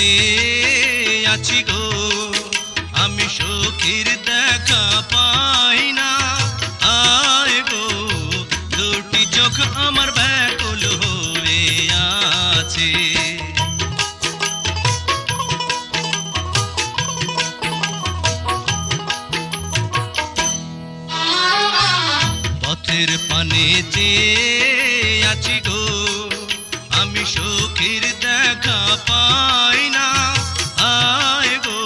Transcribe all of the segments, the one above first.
চেয়ে আছি গো, আমি সখীর দেখা পাই না। আয় গো, দুটি চোখ আমার ব্যাকুল হয়ে আছে। পথের পানে চেয়ে আছি গো, আমি সখীর দেখা পাই না। আয় গো,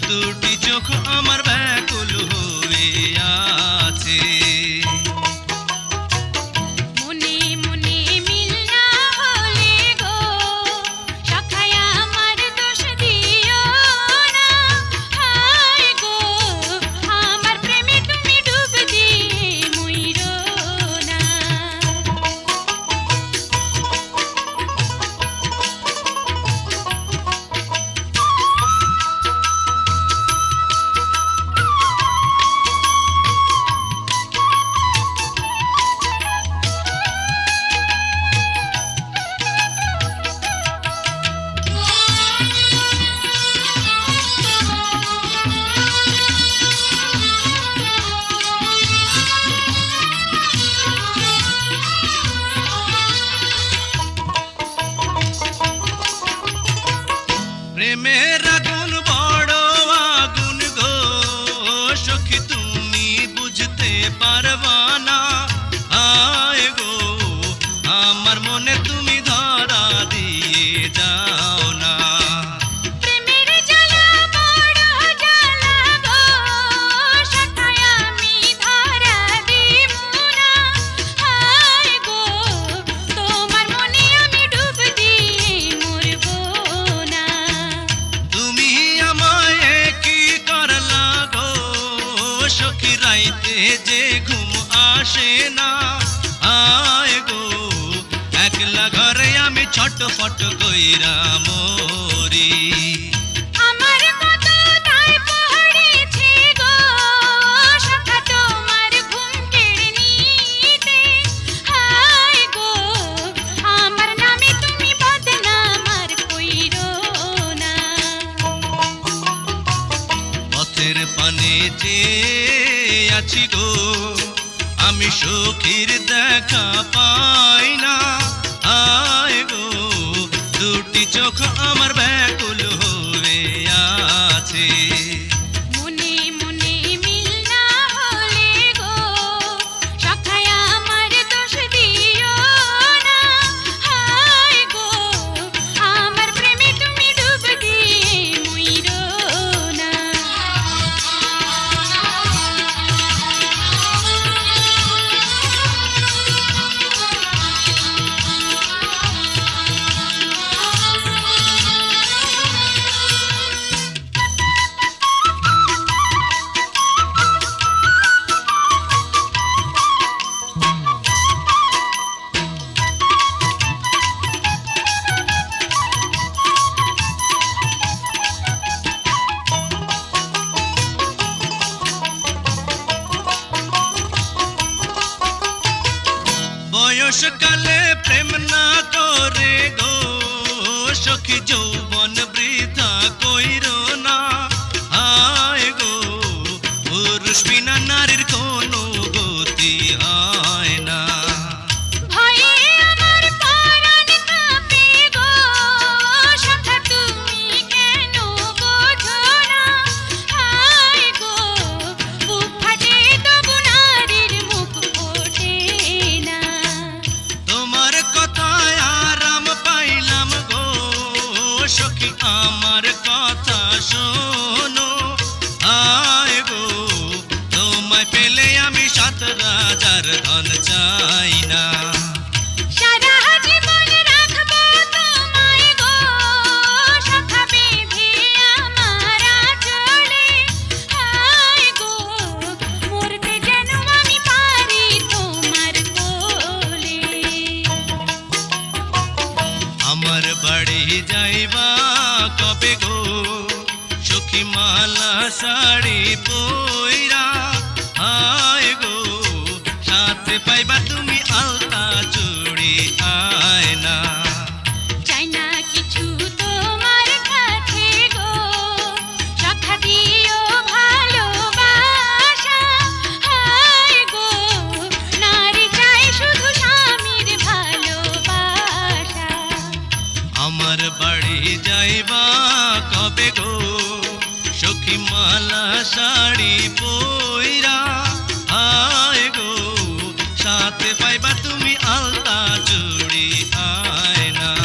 দুটি চোখ আমার ব্যাকুল হয়ে আছে। মনে মনে মিল না হলে গো, সখায় আমার দোষ দিও না। হায় গো, আমার প্রেমে তুমি ডুব দিয়ে মইরো না। প্রেমের আগুন বড় আগুন গো, সখী তুমি বুঝতে পারবা না। আয় গো, আমার মনে তুমি ধরা দিয়ে যাও না। প্রেমের জ্বালা বড় জ্বালা গো, সখায় আমি ধরা দিব না। হায় গো, তোমার মনে আমি ডুব দিয়ে মরব না। তুমি আমায় কি করলা গো, সখী রাইতে যে ঘুম আসে না। আয় গো, একলা ঘরে আমি ছটফট কইরা মরি। আমার কত দায় পড়েছে গো, সখা তোমার ঘুম কেড়ে নিতে। হায় গো, আমার নামে তুমি বদনাম আর কইরো না। পথের পানে চেয়ে আছি গো, আমি সখীর দেখা পাই না। আয় গো, দুটি চোখ আমার ব্যাকুল হয়ে আছে। মনে মনে মিল না হলে গো, সখায় আমার দোষ দিও না। হায় গো, আমার প্রেমে তুমি ডুব দিয়ে মইরো না। বয়সকালে প্রেম না করে গো, সখী যৌবন বৃথা কইরো না। আয় গো, পুরুষ বিনা নারীর কোনো গতি হয় না। ভয়ে আমার পরাণ কাঁপে গো, সখা তুমি কেন বোঝো না। হায় গো, বুক ফাটে তবু নারীর মুখ ফোটে না। তোমার কথায় আরাম পাইলাম গো, সখী আমার কথা শোনো। আয় গো, তোমায় পেলে আমি 7 রাজার ধন চাই না। সারা জীবন রাখবো তোমায় গো, সখা বেঁধে আমার আঁচলে। হায় গো, মরতে যেন আমি পারি তোমার কোলে। আমার বাড়ি যাইবা কবে গো, সখী মালা শাড়ি পইরা। আয় গো, সাথে পাইবা তুমি আলতা চুড়ি আয়না। চাই না কিছু তোমার সখী মালা শাড়ি পইরা হায় গো সাথে পাইবা তুমি আলতা চুড়ি আয় না